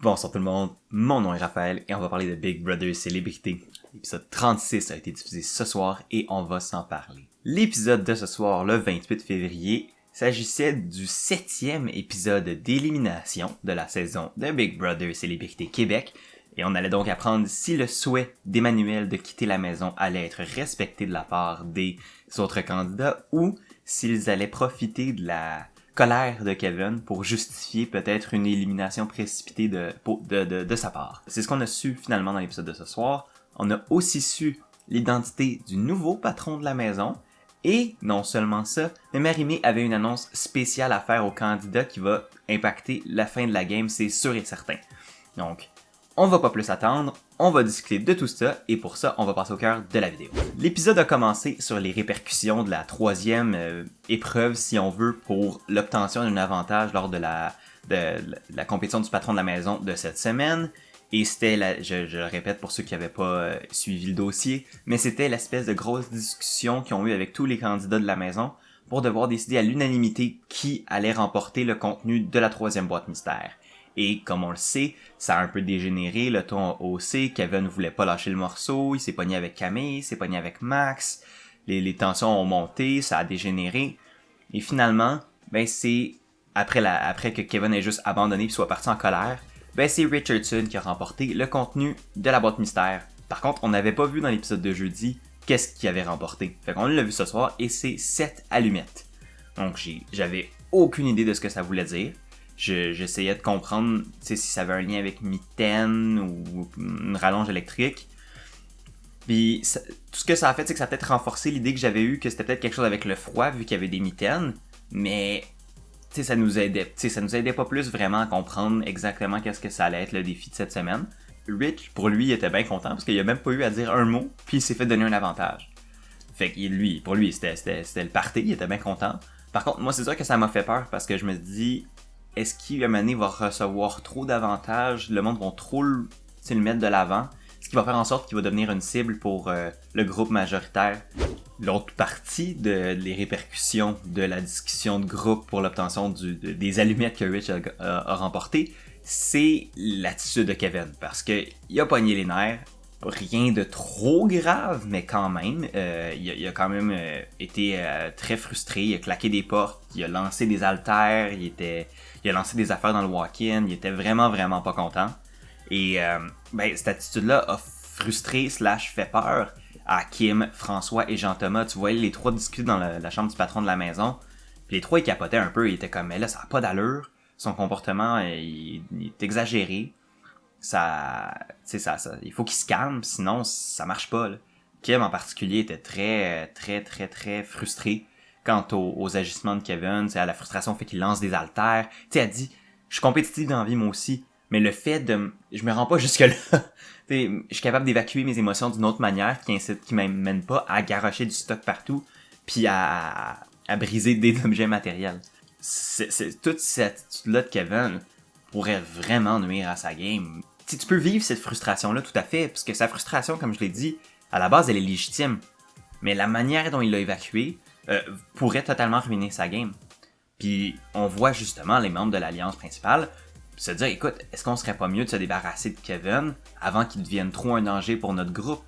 Bonsoir tout le monde, mon nom est Raphaël et on va parler de Big Brother Célébrité. L'épisode 36 a été diffusé ce soir et on va s'en parler. L'épisode de ce soir, le 28 février, s'agissait du 7e épisode d'élimination de la saison de Big Brother Célébrité Québec et on allait donc apprendre si le souhait d'Emmanuel de quitter la maison allait être respecté de la part des autres candidats ou s'ils allaient profiter de la colère de Kevin pour justifier peut-être une élimination précipitée de sa part. C'est ce qu'on a su finalement dans l'épisode de ce soir. On a aussi su l'identité du nouveau patron de la maison. Et non seulement ça, mais Marie-Mé avait une annonce spéciale à faire au candidat qui va impacter la fin de la game, c'est sûr et certain. Donc, on va pas plus attendre, on va discuter de tout ça, et pour ça, on va passer au cœur de la vidéo. L'épisode a commencé sur les répercussions de la troisième épreuve, si on veut, pour l'obtention d'un avantage lors de la compétition du patron de la maison de cette semaine. Et c'était, je le répète pour ceux qui n'avaient pas suivi le dossier, mais c'était l'espèce de grosse discussion qu'ils ont eu avec tous les candidats de la maison pour devoir décider à l'unanimité qui allait remporter le contenu de la troisième boîte mystère. Et comme on le sait, ça a un peu dégénéré, le ton a haussé, Kevin ne voulait pas lâcher le morceau, il s'est pogné avec Camille, il s'est pogné avec Max, les tensions ont monté, ça a dégénéré. Et finalement, ben c'est après que Kevin ait juste abandonné et soit parti en colère, ben c'est Richardson qui a remporté le contenu de la boîte mystère. Par contre, on n'avait pas vu dans l'épisode de jeudi qu'est-ce qu'il avait remporté. Fait qu'on l'a vu ce soir et c'est 7 allumettes. Donc j'avais aucune idée de ce que ça voulait dire. J'essayais de comprendre si ça avait un lien avec mitaine ou une rallonge électrique. Puis tout ce que ça a fait, c'est que ça a peut-être renforcé l'idée que j'avais eue que c'était peut-être quelque chose avec le froid vu qu'il y avait des mitaines. Mais ça nous aidait pas plus vraiment à comprendre exactement qu'est-ce que ça allait être le défi de cette semaine. Rich, pour lui, il était bien content parce qu'il a même pas eu à dire un mot, puis il s'est fait donner un avantage. Fait que pour lui, c'était le party, il était bien content. Par contre, moi, c'est sûr que ça m'a fait peur parce que je me dis, est-ce qu'il, à un moment donné, va recevoir trop d'avantages, le monde va trop le mettre de l'avant, ce qui va faire en sorte qu'il va devenir une cible pour le groupe majoritaire. L'autre partie les répercussions de la discussion de groupe pour l'obtention des allumettes que Rich a remporté, c'est l'attitude de Kevin. Parce que il a pogné les nerfs, rien de trop grave, mais quand même, il a quand même été très frustré, il a claqué des portes, il a lancé des haltères, il a lancé des affaires dans le walk-in, il était vraiment, vraiment pas content. Et cette attitude-là a frustré / fait peur à Kim, François et Jean-Thomas. Tu voyais les trois discuter dans la chambre du patron de la maison. Puis les trois, ils capotaient un peu. Ils étaient comme, mais là, ça n'a pas d'allure. Son comportement, il est exagéré. Il faut qu'il se calme, sinon, ça marche pas, là. Kim, en particulier, était très, très, très, très frustré quant aux agissements de Kevin. À la frustration fait qu'il lance des haltères. Elle dit, je suis compétitive dans la vie, moi aussi. Mais le fait je me rends pas jusque-là. Je suis capable d'évacuer mes émotions d'une autre manière qui m'amène pas à garrocher du stock partout puis à briser des objets matériels. Toute cette attitude-là de Kevin pourrait vraiment nuire à sa game. Tu peux vivre cette frustration-là tout à fait, parce que sa frustration, comme je l'ai dit, à la base, elle est légitime. Mais la manière dont il l'a évacuée pourrait totalement ruiner sa game. Puis on voit justement les membres de l'alliance principale se dire, écoute, est-ce qu'on serait pas mieux de se débarrasser de Kevin avant qu'il devienne trop un danger pour notre groupe?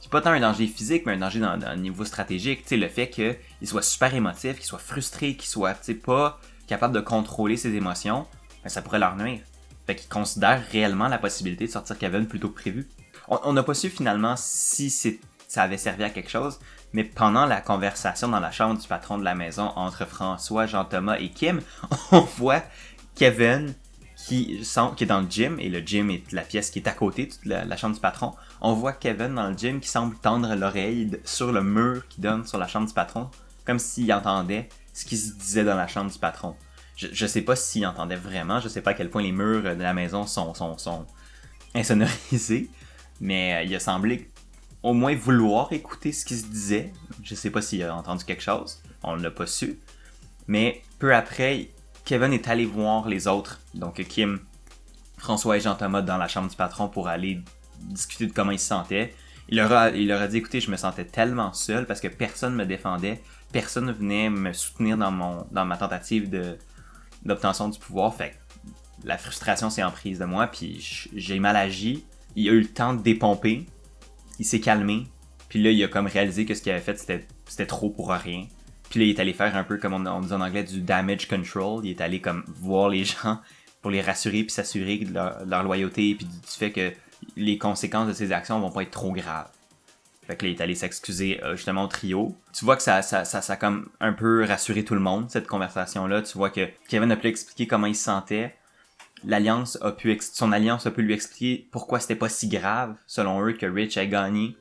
C'est pas tant un danger physique, mais un danger dans le niveau stratégique. Le fait qu'il soit super émotif, qu'il soit frustré, qu'il soit pas capable de contrôler ses émotions, ça pourrait leur nuire. Fait qu'ils considèrent réellement la possibilité de sortir Kevin plus tôt que prévu. On n'a pas su finalement si ça avait servi à quelque chose, mais pendant la conversation dans la chambre du patron de la maison entre François, Jean-Thomas et Kim, on voit Kevin qui est dans le gym, et le gym est la pièce qui est à côté de la chambre du patron. On voit Kevin dans le gym qui semble tendre l'oreille sur le mur qui donne sur la chambre du patron, comme s'il entendait ce qui se disait dans la chambre du patron. Je sais pas s'il entendait vraiment, je sais pas à quel point les murs de la maison sont insonorisés, mais il a semblé au moins vouloir écouter ce qui se disait. Je sais pas s'il a entendu quelque chose, on l'a pas su. Mais peu après, Kevin est allé voir les autres, donc Kim, François et Jean-Thomas dans la chambre du patron pour aller discuter de comment ils se sentaient. Il leur a dit, écoutez, je me sentais tellement seul parce que personne me défendait, personne ne venait me soutenir dans ma tentative d'obtention du pouvoir. Fait la frustration s'est emprise de moi, puis j'ai mal agi. Il a eu le temps de dépomper, il s'est calmé, puis là, il a comme réalisé que ce qu'il avait fait, c'était trop pour rien. Puis là, il est allé faire un peu, comme on dit en anglais, du damage control. Il est allé comme voir les gens pour les rassurer puis s'assurer de leur loyauté, puis du fait que les conséquences de ses actions vont pas être trop graves. Fait que là, il est allé s'excuser justement au trio. Tu vois que ça a comme un peu rassuré tout le monde, cette conversation-là. Tu vois que Kevin a pu expliquer comment il se sentait. Son alliance a pu lui expliquer pourquoi c'était pas si grave, selon eux, que Rich ait gagné.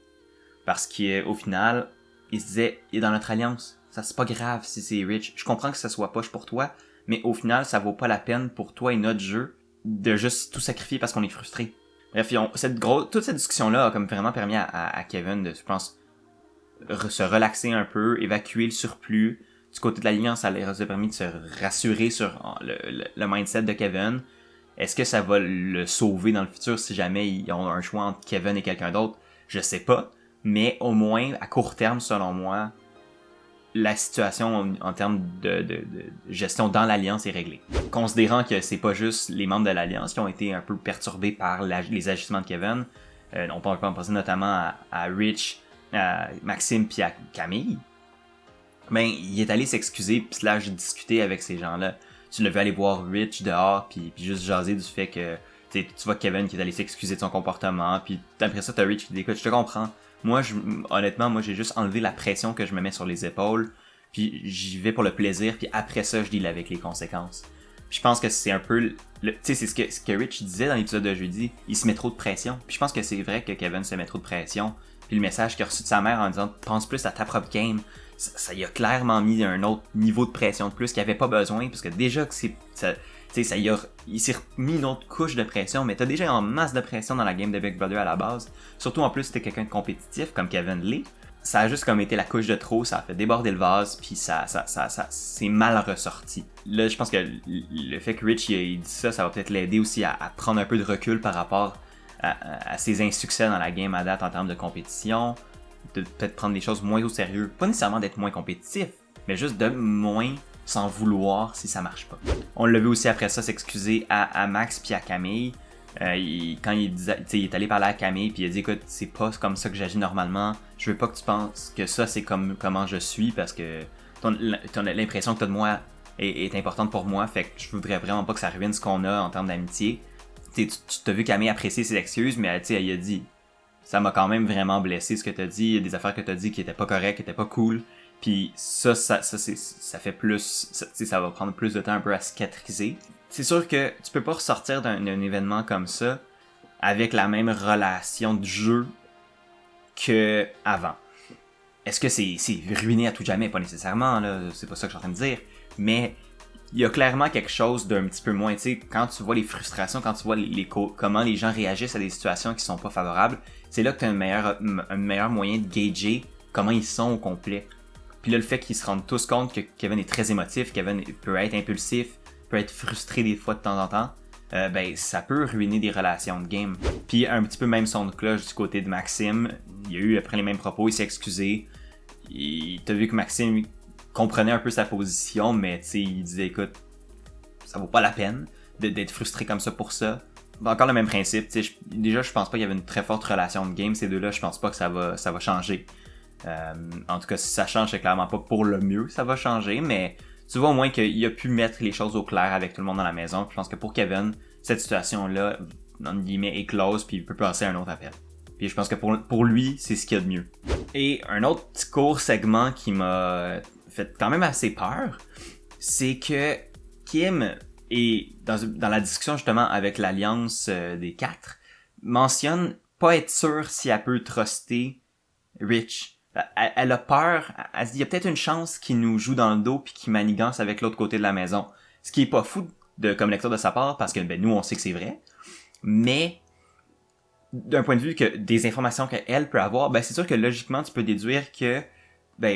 Parce qu'au final, il se disait, il est dans notre alliance. Ça, c'est pas grave si c'est Rich. Je comprends que ça soit poche pour toi, mais au final, ça vaut pas la peine pour toi et notre jeu de juste tout sacrifier parce qu'on est frustré. Bref, toute cette discussion-là a comme vraiment permis à Kevin de, je pense, se relaxer un peu, évacuer le surplus. Du côté de l'Alliance, ça leur a permis de se rassurer sur le mindset de Kevin. Est-ce que ça va le sauver dans le futur si jamais ils ont un choix entre Kevin et quelqu'un d'autre? Je sais pas. Mais au moins, à court terme, selon moi, la situation en termes de gestion dans l'Alliance est réglée. Considérant que c'est pas juste les membres de l'Alliance qui ont été un peu perturbés par les ajustements de Kevin, on peut penser notamment à Rich, à Maxime puis à Camille, ben il est allé s'excuser puis discuter avec ces gens-là. Tu l'as vu aller voir Rich dehors puis juste jaser du fait que tu vois Kevin qui est allé s'excuser de son comportement, puis après ça t'as Rich qui dit écoute, je te comprends. Moi, honnêtement, j'ai juste enlevé la pression que je me mets sur les épaules, puis j'y vais pour le plaisir, puis après ça, je deal avec les conséquences. Puis je pense que c'est un peu, tu sais, c'est ce que Rich disait dans l'épisode de jeudi, il se met trop de pression. Puis je pense que c'est vrai que Kevin se met trop de pression. Puis le message qu'il a reçu de sa mère en disant « pense plus à ta propre game », ça y a clairement mis un autre niveau de pression de plus qu'il avait pas besoin, parce que déjà que il s'est remis une autre couche de pression, mais t'as déjà en masse de pression dans la game de Big Brother à la base. Surtout en plus si t'es quelqu'un de compétitif, comme Kevin l'est. Ça a juste comme été la couche de trop, ça a fait déborder le vase, puis ça c'est mal ressorti. Là, je pense que le fait que Rich il dit ça va peut-être l'aider aussi à prendre un peu de recul par rapport à ses insuccès dans la game à date en termes de compétition, de peut-être prendre les choses moins au sérieux. Pas nécessairement d'être moins compétitif, mais juste de moins s'en vouloir si ça marche pas. On l'a vu aussi après ça s'excuser à Max puis à Camille. Quand il est allé parler à Camille puis il a dit écoute, c'est pas comme ça que j'agis normalement, je veux pas que tu penses que ça c'est comment je suis parce que l'impression que t'as de moi est importante pour moi, fait que je voudrais vraiment pas que ça ruine ce qu'on a en termes d'amitié. Tu t'as vu Camille apprécier ses excuses, mais elle a dit ça m'a quand même vraiment blessé ce que t'as dit, il y a des affaires que t'as dit qui étaient pas correctes, qui étaient pas cool. Puis ça fait plus, ça va prendre plus de temps un peu à cicatriser. C'est sûr que tu peux pas ressortir d'un événement comme ça avec la même relation de jeu que avant. Est-ce que c'est ruiné à tout jamais? Pas nécessairement, là, c'est pas ça que je suis en train de dire. Mais il y a clairement quelque chose d'un petit peu moins, tu sais, quand tu vois les frustrations, quand tu vois comment les gens réagissent à des situations qui sont pas favorables, c'est là que tu as un meilleur moyen de gager comment ils sont au complet. Puis là, le fait qu'ils se rendent tous compte que Kevin est très émotif, Kevin peut être impulsif, peut être frustré des fois de temps en temps, ben ça peut ruiner des relations de game. Puis un petit peu même son de cloche du côté de Maxime, il a eu après les mêmes propos, il s'est excusé. T'as vu que Maxime comprenait un peu sa position, mais tu sais, il disait écoute, ça vaut pas la peine d'être frustré comme ça pour ça. Encore le même principe, déjà je pense pas qu'il y avait une très forte relation de game, ces deux-là, je pense pas que ça va changer. En tout cas, si ça change, c'est clairement pas pour le mieux, ça va changer, mais tu vois au moins qu'il a pu mettre les choses au clair avec tout le monde dans la maison. Je pense que pour Kevin, cette situation-là, entre guillemets, est close, puis il peut passer à un autre appel. Puis je pense que pour lui, c'est ce qu'il y a de mieux. Et un autre petit court segment qui m'a fait quand même assez peur, c'est que Kim est dans la discussion justement avec l'alliance des quatre, mentionne pas être sûre si elle peut truster Rich. Elle a peur, elle se dit il y a peut-être une chance qu'il nous joue dans le dos puis qu'il manigance avec l'autre côté de la maison. Ce qui est pas fou comme lecture de sa part parce que nous on sait que c'est vrai. Mais d'un point de vue que des informations qu'elle peut avoir, ben c'est sûr que logiquement tu peux déduire que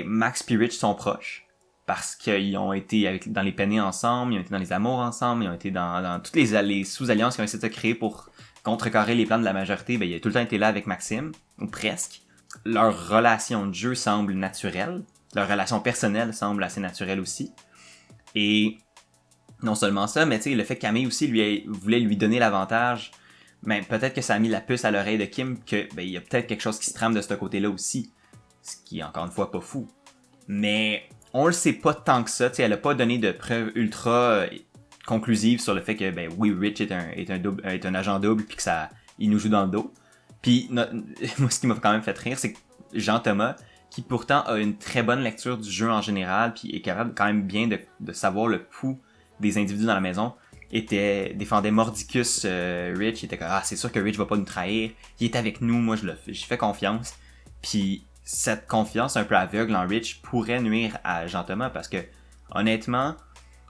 Max et Rich sont proches parce qu'ils ont été dans les peinés ensemble, ils ont été dans les amours ensemble, ils ont été dans toutes les sous-alliances qu'ils ont essayé de créer pour contrecarrer les plans de la majorité. Ben il a tout le temps été là avec Maxime, ou presque. Leur relation de jeu semble naturelle. Leur relation personnelle semble assez naturelle aussi. Et Non seulement ça, mais tu sais, le fait que Camille aussi voulait lui donner l'avantage, ben peut-être que ça a mis la puce à l'oreille de Kim que il y a peut-être quelque chose qui se trame de ce côté-là aussi. Ce qui est encore une fois pas fou. Mais on le sait pas tant que ça, tu sais, elle a pas donné de preuves ultra conclusives sur le fait que oui, Rich est un agent double puis que ça il nous joue dans le dos. Puis moi ce qui m'a quand même fait rire, c'est que Jean-Thomas, qui pourtant a une très bonne lecture du jeu en général puis est capable quand même bien de savoir le pouls des individus dans la maison, défendait Mordicus Rich, il était comme c'est sûr que Rich va pas nous trahir, il est avec nous, moi j'y fais confiance. Puis cette confiance un peu aveugle en Rich pourrait nuire à Jean-Thomas parce que honnêtement,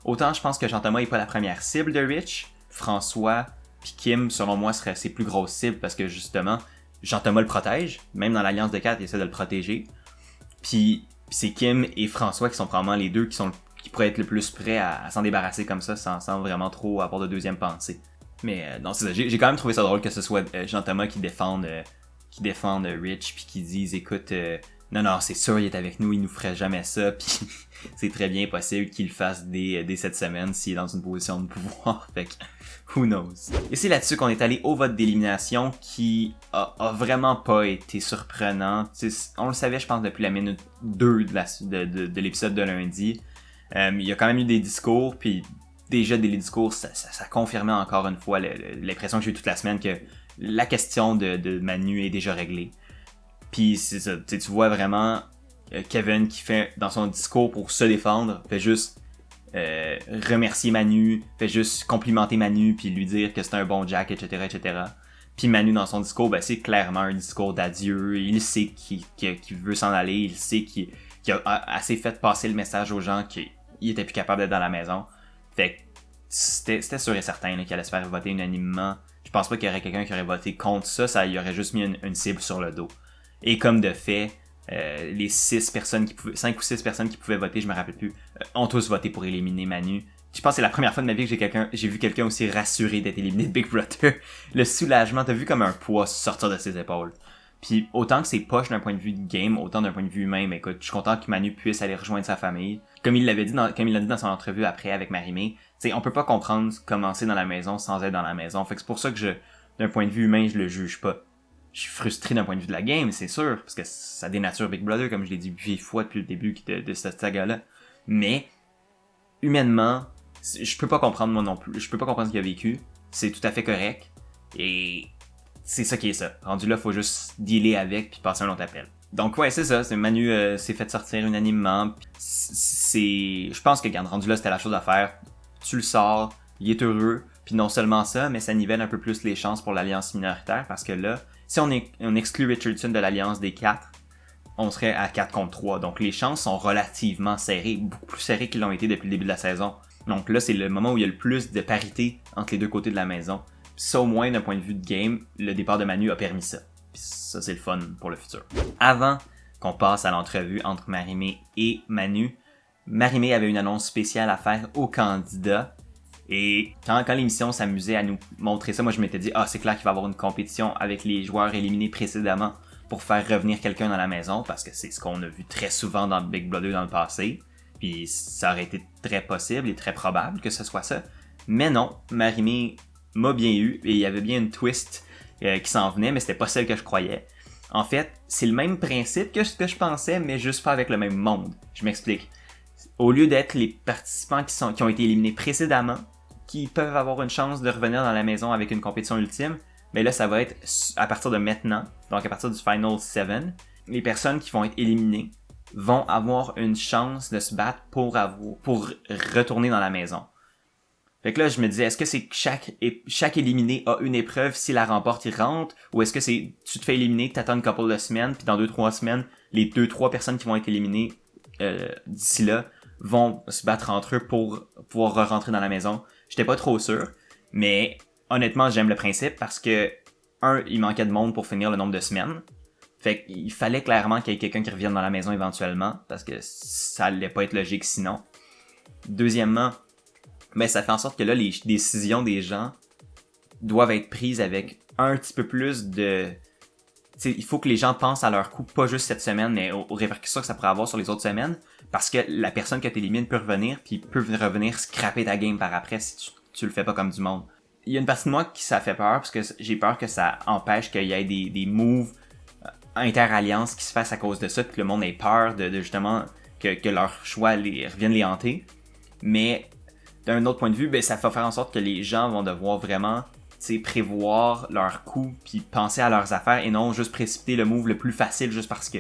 autant je pense que Jean-Thomas est pas la première cible de Rich, François puis Kim selon moi seraient ses plus grosses cibles parce que justement Jean-Thomas le protège, même dans l'Alliance de 4 il essaie de le protéger. Puis c'est Kim et François qui sont probablement les deux qui pourraient être le plus prêts à s'en débarrasser comme ça sans vraiment trop avoir de deuxième pensée. Mais non, c'est ça. J'ai quand même trouvé ça drôle que ce soit Jean-Thomas qui défende Rich puis qui dise écoute, non, c'est sûr il est avec nous, il nous ferait jamais ça, puis c'est très bien possible qu'il le fasse dès cette semaine s'il est dans une position de pouvoir, fait que who knows. Et c'est là-dessus qu'on est allé au vote d'élimination qui a vraiment pas été surprenant. On le savait je pense depuis la minute 2 de l'épisode de lundi. Il y a quand même eu des discours, puis déjà dès les discours ça confirmait encore une fois l'impression que j'ai eu toute la semaine que la question de Manu est déjà réglée. Puis c'est ça, tu vois vraiment Kevin qui fait dans son discours pour se défendre, fait juste remercier Manu, fait juste complimenter Manu puis lui dire que c'est un bon Jack, etc. Puis Manu dans son discours, c'est clairement un discours d'adieu, il sait qu'il veut s'en aller, il sait qu'il a assez fait passer le message aux gens qu'il était plus capable d'être dans la maison. Fait que c'était sûr et certain qu'il allait se faire voter unanimement. Je pense pas qu'il y aurait quelqu'un qui aurait voté contre ça y aurait juste mis une cible sur le dos. Et comme de fait, les 5 ou 6 personnes qui pouvaient voter, je me rappelle plus, ont tous voté pour éliminer Manu. Je pense que c'est la première fois de ma vie que j'ai vu quelqu'un aussi rassuré d'être éliminé de Big Brother. Le soulagement, t'as vu comme un poids sortir de ses épaules. Puis autant que c'est poche d'un point de vue de game, autant d'un point de vue humain, mais écoute, je suis content que Manu puisse aller rejoindre sa famille. Comme il l'a dit dans son entrevue après avec Marie-Mé, on peut pas comprendre commencer dans la maison sans être dans la maison. Fait que c'est pour ça que d'un point de vue humain, je le juge pas. Je suis frustré d'un point de vue de la game, c'est sûr, parce que ça dénature Big Brother, comme je l'ai dit 8 fois depuis le début de cette saga-là. Mais, humainement, je peux pas comprendre moi non plus. Je peux pas comprendre ce qu'il a vécu. C'est tout à fait correct. Et c'est ça qui est ça. Rendu là, faut juste dealer avec puis passer un autre appel. Donc ouais, c'est ça. Manu s'est fait sortir unanimement. Je pense que quand rendu là, c'était la chose à faire. Tu le sors, il est heureux. Puis non seulement ça, mais ça nivelle un peu plus les chances pour l'alliance minoritaire parce que là, si on exclut Richardson de l'alliance des 4, on serait à 4 contre 3. Donc les chances sont relativement serrées, beaucoup plus serrées qu'ils l'ont été depuis le début de la saison. Donc là, c'est le moment où il y a le plus de parité entre les deux côtés de la maison. Puis ça, au moins, d'un point de vue de game, le départ de Manu a permis ça. Puis ça, c'est le fun pour le futur. Avant qu'on passe à l'entrevue entre Marie-Mé et Manu, Marie-Mé avait une annonce spéciale à faire aux candidats. Et quand l'émission s'amusait à nous montrer ça, moi je m'étais dit c'est clair qu'il va y avoir une compétition avec les joueurs éliminés précédemment pour faire revenir quelqu'un dans la maison, parce que c'est ce qu'on a vu très souvent dans Big Brother dans le passé. Puis ça aurait été très possible et très probable que ce soit ça. Mais non, Marie-Mé m'a bien eu et il y avait bien une twist qui s'en venait, mais c'était pas celle que je croyais. En fait, c'est le même principe que ce que je pensais, mais juste pas avec le même monde. Je m'explique. Au lieu d'être les participants qui ont été éliminés précédemment, qui peuvent avoir une chance de revenir dans la maison avec une compétition ultime, mais là ça va être à partir de maintenant, donc à partir du Final 7, les personnes qui vont être éliminées vont avoir une chance de se battre pour retourner dans la maison. Fait que là je me disais, est-ce que c'est que chaque éliminé a une épreuve, si la remporte il rentre, ou est-ce que c'est tu te fais éliminer, t'attends une couple de semaines, puis dans 2-3 semaines, les 2-3 personnes qui vont être éliminées d'ici là vont se battre entre eux pour pouvoir re-rentrer dans la maison. J'étais pas trop sûr, mais honnêtement, j'aime le principe parce que, il manquait de monde pour finir le nombre de semaines. Fait qu'il fallait clairement qu'il y ait quelqu'un qui revienne dans la maison éventuellement, parce que ça allait pas être logique sinon. Deuxièmement, ça fait en sorte que là, les décisions des gens doivent être prises avec un petit peu plus il faut que les gens pensent à leur coup, pas juste cette semaine, mais aux répercussions que ça pourrait avoir sur les autres semaines, parce que la personne que t'élimines peut revenir, puis peut revenir scraper ta game par après si tu le fais pas comme du monde. Il y a une partie de moi qui ça fait peur, parce que j'ai peur que ça empêche qu'il y ait des moves inter-alliances qui se fassent à cause de ça, que le monde ait peur de justement que leur choix revienne les hanter. Mais d'un autre point de vue, ben ça va faire en sorte que les gens vont devoir vraiment prévoir leurs coups puis penser à leurs affaires et non juste précipiter le move le plus facile juste parce que.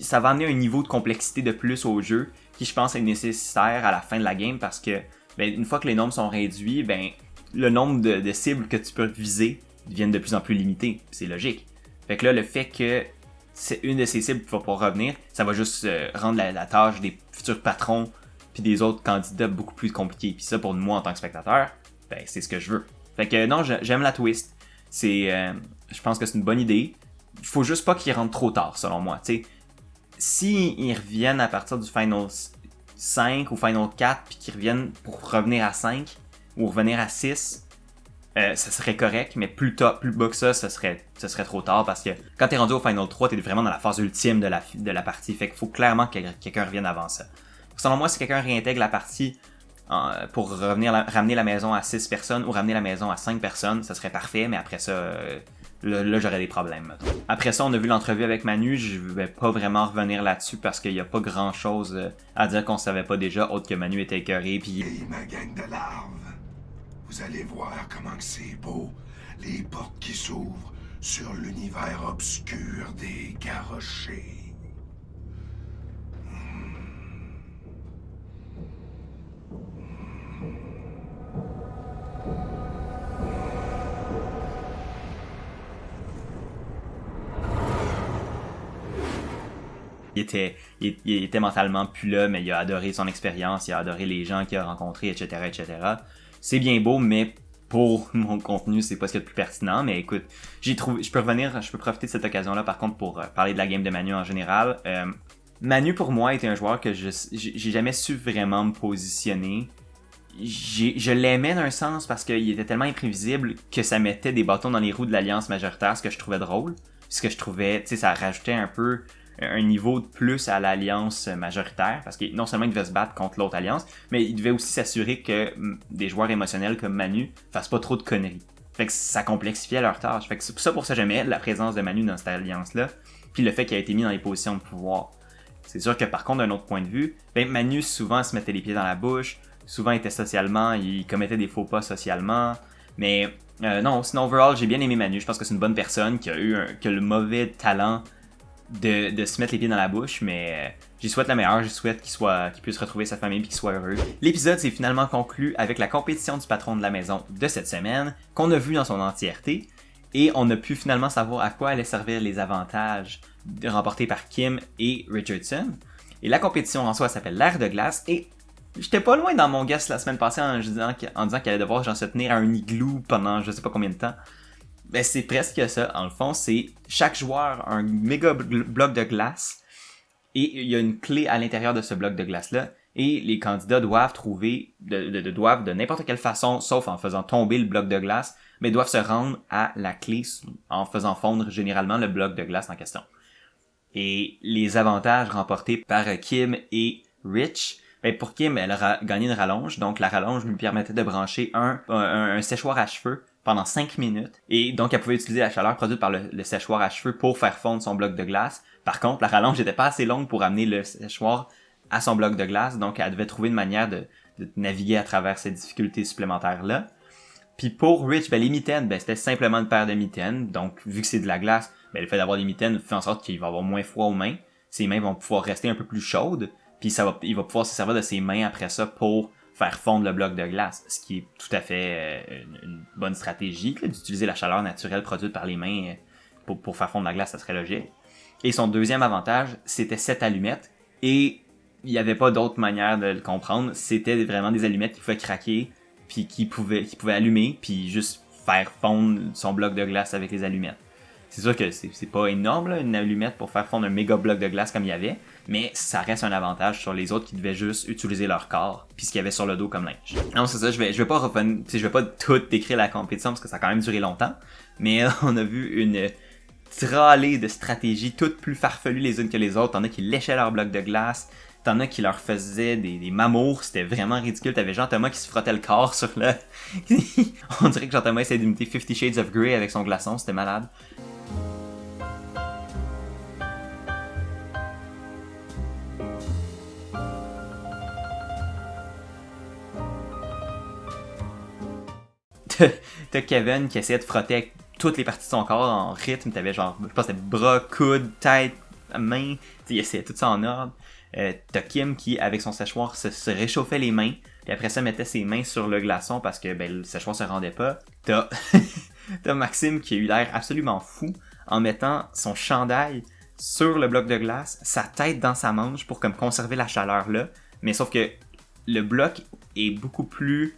Ça va amener un niveau de complexité de plus au jeu qui je pense est nécessaire à la fin de la game parce que ben, une fois que les nombres sont réduits, ben le nombre de cibles que tu peux viser deviennent de plus en plus limitées. C'est logique. Fait que là, le fait que c'est une de ces cibles qui va pouvoir revenir, ça va juste rendre la tâche des futurs patrons puis des autres candidats beaucoup plus compliquée. Puis ça, pour moi, en tant que spectateur, ben c'est ce que je veux. Fait que non, j'aime la twist. Je pense que c'est une bonne idée. Il faut juste pas qu'ils rentrent trop tard, selon moi. T'sais, s'ils reviennent à partir du Final 5 ou Final 4, puis qu'ils reviennent pour revenir à 5 ou revenir à 6, ça serait correct, mais plus bas que ça serait trop tard parce que quand t'es rendu au Final 3, t'es vraiment dans la phase ultime de la partie. Fait qu'il faut clairement que quelqu'un revienne avant ça. Selon moi, si quelqu'un réintègre la partie pour ramener la maison à 6 personnes ou ramener la maison à 5 personnes, ça serait parfait, mais après ça, là j'aurais des problèmes. Après ça, on a vu l'entrevue avec Manu, je vais pas vraiment revenir là-dessus parce qu'il y a pas grand-chose à dire qu'on savait pas déjà, autre que Manu était écœuré, puis... Hey, ma gang de larves, vous allez voir comment que c'est beau, les portes qui s'ouvrent sur l'univers obscur des garrochers. Il était mentalement plus là, mais il a adoré son expérience, il a adoré les gens qu'il a rencontrés, etc., etc. C'est bien beau, mais pour mon contenu, c'est pas ce qu'il y a de plus pertinent. Mais écoute, je peux profiter de cette occasion-là, par contre, pour parler de la game de Manu en général. Manu, pour moi, était un joueur que j'ai jamais su vraiment me positionner. Je l'aimais d'un sens parce qu'il était tellement imprévisible que ça mettait des bâtons dans les roues de l'alliance majoritaire, ce que je trouvais drôle. Ce que je trouvais, ça rajoutait un peu un niveau de plus à l'alliance majoritaire, parce que non seulement il devait se battre contre l'autre alliance, mais il devait aussi s'assurer que des joueurs émotionnels comme Manu fassent pas trop de conneries. Fait que ça complexifiait leur tâche. Fait que c'est pour ça j'aimais la présence de Manu dans cette alliance-là, puis le fait qu'il a été mis dans les positions de pouvoir. C'est sûr que par contre, d'un autre point de vue, ben Manu souvent se mettait les pieds dans la bouche, souvent était socialement, il commettait des faux pas socialement, mais non, sinon overall, j'ai bien aimé Manu, je pense que c'est une bonne personne qui a le mauvais talent de se mettre les pieds dans la bouche, mais j'y souhaite la meilleure, j'y souhaite qu'il puisse retrouver sa famille et qu'il soit heureux. L'épisode s'est finalement conclu avec la compétition du patron de la maison de cette semaine, qu'on a vu dans son entièreté, et on a pu finalement savoir à quoi allaient servir les avantages remportés par Kim et Richardson. Et la compétition en soi s'appelle l'ère de glace, et j'étais pas loin dans mon guess la semaine passée en disant qu'il allait devoir se tenir à un igloo pendant je sais pas combien de temps. Ben c'est presque ça, en le fond, c'est chaque joueur a un méga bloc de glace et il y a une clé à l'intérieur de ce bloc de glace-là et les candidats doivent trouver, doivent de n'importe quelle façon, sauf en faisant tomber le bloc de glace, mais doivent se rendre à la clé en faisant fondre généralement le bloc de glace en question. Et les avantages remportés par Kim et Rich, ben pour Kim, elle a gagné une rallonge, donc la rallonge lui permettait de brancher un séchoir à cheveux pendant 5 minutes. Et donc, elle pouvait utiliser la chaleur produite par le séchoir à cheveux pour faire fondre son bloc de glace. Par contre, la rallonge n'était pas assez longue pour amener le séchoir à son bloc de glace. Donc, elle devait trouver une manière de naviguer à travers ces difficultés supplémentaires-là. Puis pour Rich, ben les mitaines, ben c'était simplement une paire de mitaines. Donc, vu que c'est de la glace, ben le fait d'avoir des mitaines fait en sorte qu'il va avoir moins froid aux mains. Ses mains vont pouvoir rester un peu plus chaudes. Puis il va pouvoir se servir de ses mains après ça pour faire fondre le bloc de glace, ce qui est tout à fait une bonne stratégie, d'utiliser la chaleur naturelle produite par les mains pour faire fondre la glace, ça serait logique. Et son deuxième avantage, c'était 7 allumettes, et il n'y avait pas d'autre manière de le comprendre, c'était vraiment des allumettes qui pouvaient craquer, puis qui pouvaient allumer, puis juste faire fondre son bloc de glace avec les allumettes. C'est sûr que c'est pas énorme, là, une allumette pour faire fondre un méga bloc de glace comme il y avait, mais ça reste un avantage sur les autres qui devaient juste utiliser leur corps, puis ce qu'il y avait sur le dos comme linge. Non, c'est ça, je vais pas tout décrire la compétition parce que ça a quand même duré longtemps, mais on a vu tralées de stratégies, toutes plus farfelues les unes que les autres. T'en as qui léchaient leurs blocs de glace, t'en as qui leur faisaient des mamours, c'était vraiment ridicule. T'avais Jean-Thomas qui se frottait le corps sur le... On dirait que Jean-Thomas essayait d'imiter 50 Shades of Grey avec son glaçon, c'était malade. T'as Kevin qui essayait de frotter avec toutes les parties de son corps en rythme. T'avais genre, je pense que c'était bras, coude, tête, main. Il essayait tout ça en ordre. T'as Kim qui, avec son séchoir, se réchauffait les mains. Puis après ça, mettait ses mains sur le glaçon parce que le séchoir se rendait pas. T'as Maxime qui a eu l'air absolument fou en mettant son chandail sur le bloc de glace, sa tête dans sa manche pour comme conserver la chaleur là. Mais sauf que le bloc est beaucoup plus...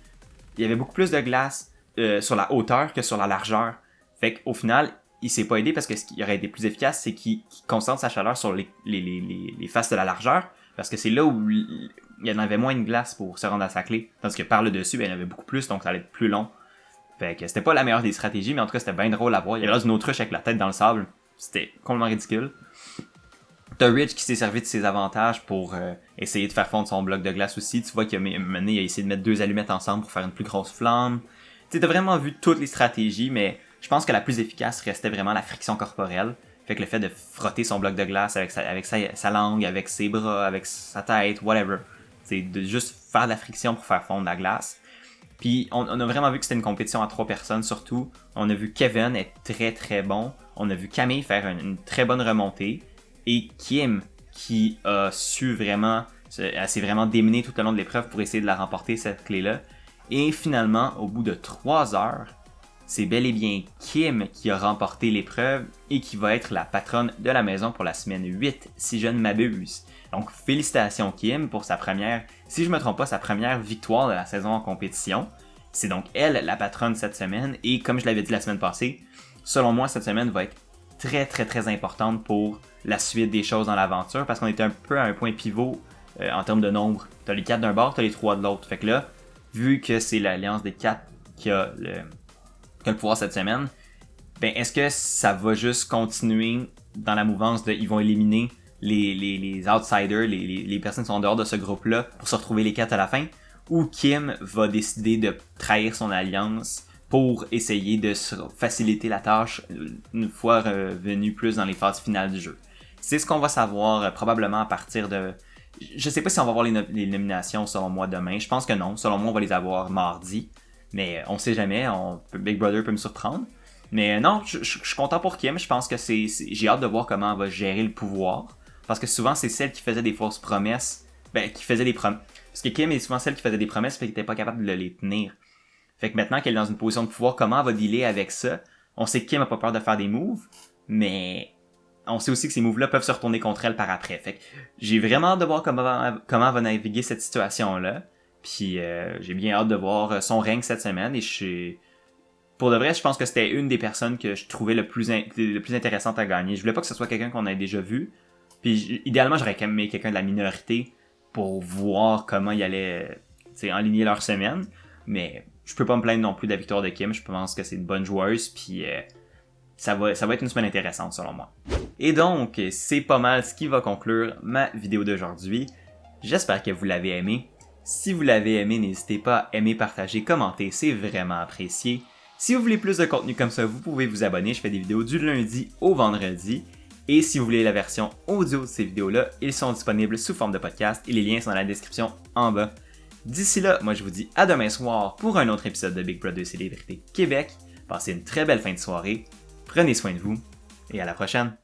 Il y avait beaucoup plus de glace sur la hauteur que sur la largeur. Fait qu'au final, il s'est pas aidé parce que ce qui aurait été plus efficace, c'est qu'il concentre sa chaleur sur les faces de la largeur, parce que c'est là où il y en avait moins de glace pour se rendre à sa clé. Tandis que par le dessus, il y en avait beaucoup plus, donc ça allait être plus long. Fait que c'était pas la meilleure des stratégies, mais en tout cas, c'était bien drôle à voir. Il y avait là une autruche avec la tête dans le sable. C'était complètement ridicule. T'as Rich qui s'est servi de ses avantages pour essayer de faire fondre son bloc de glace aussi. Tu vois qu'il a essayé de mettre 2 allumettes ensemble pour faire une plus grosse flamme. Tu sais, t'as vraiment vu toutes les stratégies, mais je pense que la plus efficace restait vraiment la friction corporelle. Fait que le fait de frotter son bloc de glace avec sa langue, avec ses bras, avec sa tête, whatever. C'est de juste faire de la friction pour faire fondre la glace. Puis on a vraiment vu que c'était une compétition à 3 personnes surtout. On a vu Kevin être très très bon. On a vu Camille faire une très bonne remontée. Et Kim qui a su vraiment... Elle s'est vraiment démenée tout au long de l'épreuve pour essayer de la remporter, cette clé-là. Et finalement, au bout de 3 heures, c'est bel et bien Kim qui a remporté l'épreuve et qui va être la patronne de la maison pour la semaine 8, si je ne m'abuse. Donc félicitations Kim pour sa première, si je me trompe pas, sa première victoire de la saison en compétition. C'est donc elle la patronne cette semaine et comme je l'avais dit la semaine passée, selon moi cette semaine va être très très très importante pour la suite des choses dans l'aventure parce qu'on était un peu à un point pivot en termes de nombre. T'as les 4 d'un bord, t'as les 3 de l'autre. Fait que là, vu que c'est l'alliance des 4 qui a le pouvoir cette semaine, ben est-ce que ça va juste continuer dans la mouvance de ils vont éliminer les outsiders, les personnes qui sont en dehors de ce groupe-là pour se retrouver les 4 à la fin, ou Kim va décider de trahir son alliance pour essayer de faciliter la tâche une fois revenu plus dans les phases finales du jeu. C'est ce qu'on va savoir probablement à partir de... Je sais pas si on va avoir les nominations selon moi demain. Je pense que non. Selon moi, on va les avoir mardi. Mais on sait jamais. Big Brother peut me surprendre. Mais non, je suis content pour Kim. Je pense que j'ai hâte de voir comment elle va gérer le pouvoir. Parce que souvent, c'est celle qui faisait des fausses promesses. Qui faisait des promesses. Parce que Kim est souvent celle qui faisait des promesses et qui n'était pas capable de les tenir. Fait que maintenant qu'elle est dans une position de pouvoir, comment elle va dealer avec ça? On sait que Kim a pas peur de faire des moves. Mais... on sait aussi que ces moves-là peuvent se retourner contre elle par après. Fait que j'ai vraiment hâte de voir comment elle va naviguer cette situation-là. Puis j'ai bien hâte de voir son règne cette semaine. Et pour de vrai, je pense que c'était une des personnes que je trouvais le plus intéressante à gagner. Je voulais pas que ce soit quelqu'un qu'on ait déjà vu. Puis idéalement, j'aurais quand même mis quelqu'un de la minorité pour voir comment il allait enligner leur semaine. Mais je peux pas me plaindre non plus de la victoire de Kim. Je pense que c'est une bonne joueuse. Puis... ça va être une semaine intéressante selon moi. Et donc, c'est pas mal ce qui va conclure ma vidéo d'aujourd'hui. J'espère que vous l'avez aimé. Si vous l'avez aimé, n'hésitez pas à aimer, partager, commenter, c'est vraiment apprécié. Si vous voulez plus de contenu comme ça, vous pouvez vous abonner. Je fais des vidéos du lundi au vendredi. Et si vous voulez la version audio de ces vidéos-là, ils sont disponibles sous forme de podcast et les liens sont dans la description en bas. D'ici là, moi je vous dis à demain soir pour un autre épisode de Big Brother Célébrité Québec. Passez une très belle fin de soirée. Prenez soin de vous et à la prochaine!